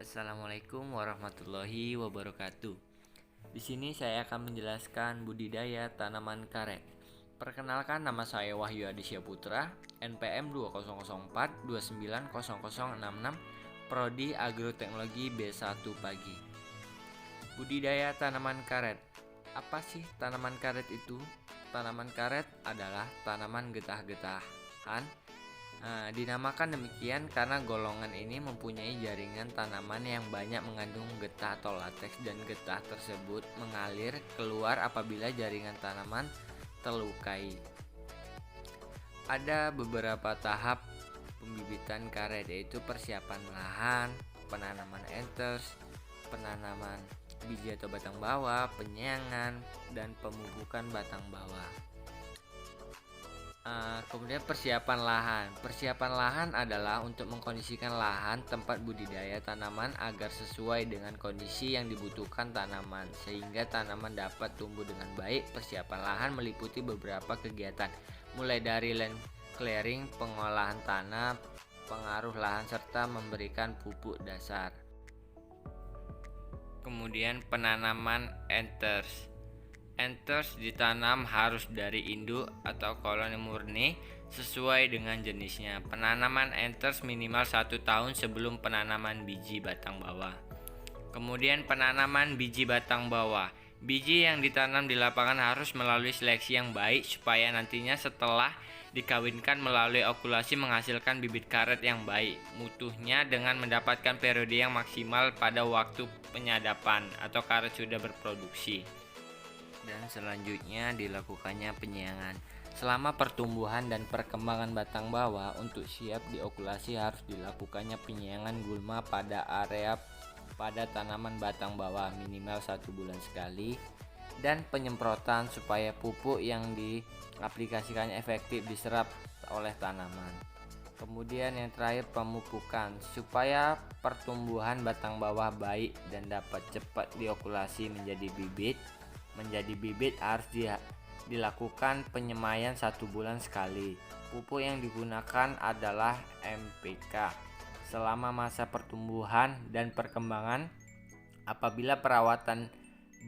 Assalamualaikum warahmatullahi wabarakatuh. Di sini saya akan menjelaskan budidaya tanaman karet. Perkenalkan, nama saya Wahyu Adisya Putra, NPM 2004290066, Prodi Agroteknologi B1 Pagi. Budidaya tanaman karet. Apa sih tanaman karet itu? Tanaman karet adalah tanaman getah-getahan. Dinamakan demikian karena golongan ini mempunyai jaringan tanaman yang banyak mengandung getah atau lateks, dan getah tersebut mengalir keluar apabila jaringan tanaman terlukai. Ada beberapa tahap pembibitan karet, yaitu persiapan lahan, penanaman enter, penanaman biji atau batang bawah, penyiangan, dan pemupukan batang bawah. Kemudian persiapan lahan. Persiapan lahan adalah untuk mengkondisikan lahan tempat budidaya tanaman agar sesuai dengan kondisi yang dibutuhkan tanaman, sehingga tanaman dapat tumbuh dengan baik. Persiapan lahan meliputi beberapa kegiatan, mulai dari land clearing, pengolahan tanah, pengaruh lahan, serta memberikan pupuk dasar. Kemudian penanaman ethers. Ethers ditanam harus dari induk atau koloni murni sesuai dengan jenisnya. Penanaman ethers minimal 1 tahun sebelum penanaman biji batang bawah. Kemudian penanaman biji batang bawah. Biji yang ditanam di lapangan harus melalui seleksi yang baik supaya nantinya setelah dikawinkan melalui okulasi menghasilkan bibit karet yang baik mutuhnya dengan mendapatkan periode yang maksimal pada waktu penyadapan atau karet sudah berproduksi. Dan selanjutnya dilakukannya penyiangan. Selama pertumbuhan dan perkembangan batang bawah untuk siap diokulasi harus dilakukannya penyiangan gulma pada area pada tanaman batang bawah minimal 1 bulan sekali, dan penyemprotan supaya pupuk yang diaplikasikannya efektif diserap oleh tanaman. Kemudian yang terakhir, pemupukan supaya pertumbuhan batang bawah baik dan dapat cepat diokulasi menjadi bibit harus dilakukan penyemaian 1 bulan sekali. Pupuk yang digunakan adalah NPK selama masa pertumbuhan dan perkembangan. Apabila perawatan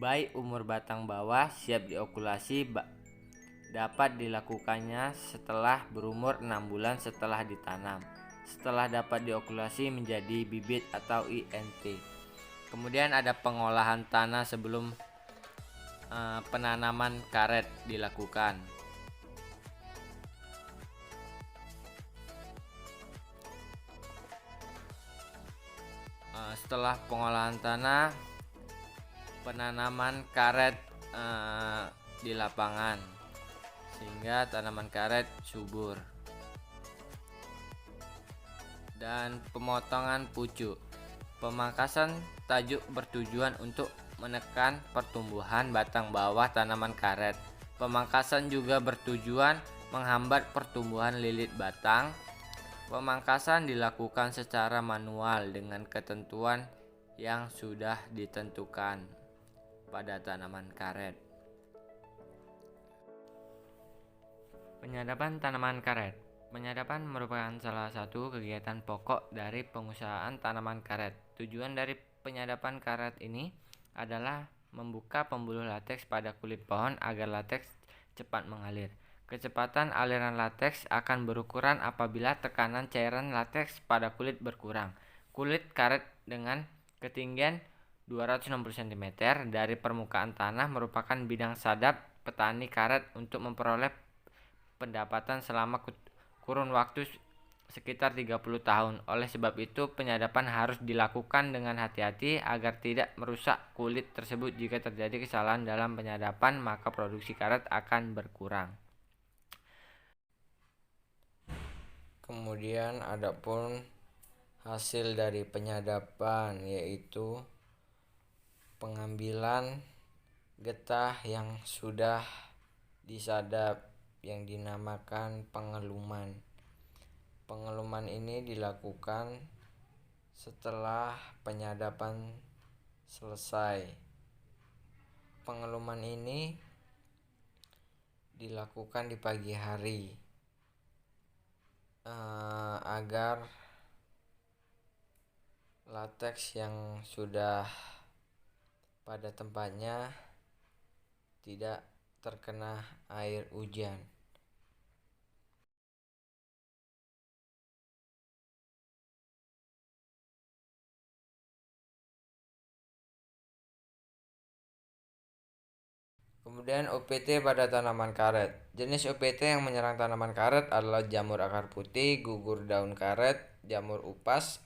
baik, umur batang bawah siap diokulasi dapat dilakukannya setelah berumur 6 bulan setelah ditanam, setelah dapat diokulasi menjadi bibit atau INT. Kemudian ada pengolahan tanah sebelum penanaman karet dilakukan. Setelah pengolahan tanah, penanaman karet di lapangan sehingga tanaman karet subur. Dan pemotongan pucuk. Pemangkasan tajuk bertujuan untuk menekan pertumbuhan batang bawah tanaman karet. Pemangkasan juga bertujuan menghambat pertumbuhan lilit batang. Pemangkasan dilakukan secara manual dengan ketentuan yang sudah ditentukan pada tanaman karet. Penyadapan tanaman karet. Penyadapan merupakan salah satu kegiatan pokok dari pengusahaan tanaman karet. Tujuan dari penyadapan karet ini adalah membuka pembuluh lateks pada kulit pohon agar lateks cepat mengalir. Kecepatan aliran lateks akan berukuran apabila tekanan cairan lateks pada kulit berkurang. Kulit karet dengan ketinggian 260 cm dari permukaan tanah merupakan bidang sadap petani karet untuk memperoleh pendapatan selama kurun waktu sekitar 30 tahun. Oleh sebab itu, penyadapan harus dilakukan dengan hati-hati agar tidak merusak kulit tersebut. Jika terjadi kesalahan dalam penyadapan, maka produksi karet akan berkurang. Kemudian adapun hasil dari penyadapan, yaitu pengambilan getah yang sudah disadap yang dinamakan pengeluman. Pengeluman ini dilakukan setelah penyadapan selesai. Pengeluman ini dilakukan di pagi hari agar lateks yang sudah pada tempatnya tidak terkena air hujan. Kemudian OPT pada tanaman karet. Jenis OPT yang menyerang tanaman karet adalah jamur akar putih, gugur daun karet, jamur upas,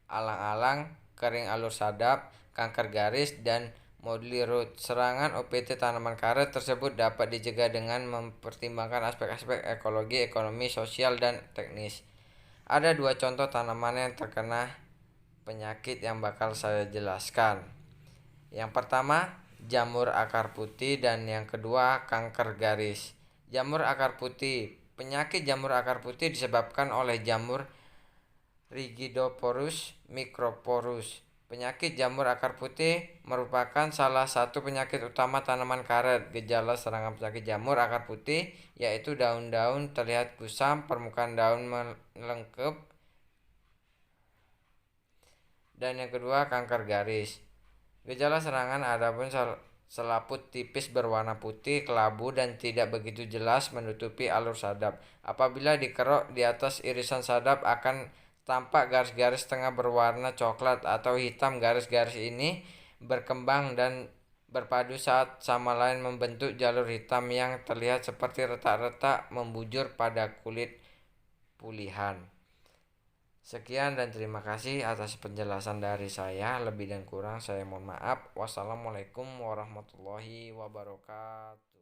alang-alang, kering alur sadap, kanker garis, dan Modli root. Serangan OPT tanaman karet tersebut dapat dicegah dengan mempertimbangkan aspek-aspek ekologi, ekonomi, sosial, dan teknis. Ada dua contoh tanaman yang terkena penyakit yang bakal saya jelaskan. Yang pertama, jamur akar putih, dan yang kedua, kanker garis. Jamur akar putih. Penyakit jamur akar putih disebabkan oleh jamur Rigidoporus microporus. Penyakit jamur akar putih merupakan salah satu penyakit utama tanaman karet. Gejala serangan penyakit jamur akar putih yaitu daun-daun terlihat kusam, permukaan daun melengkung, dan yang kedua kanker garis. Gejala serangan adapun selaput tipis berwarna putih, kelabu, dan tidak begitu jelas menutupi alur sadap. Apabila dikerok di atas irisan sadap akan tampak garis-garis tengah berwarna coklat atau hitam. Garis-garis ini berkembang dan berpadu saat sama lain membentuk jalur hitam yang terlihat seperti retak-retak membujur pada kulit pulihan. Sekian dan terima kasih atas penjelasan dari saya. Lebih dan kurang saya mohon maaf. Wassalamualaikum warahmatullahi wabarakatuh.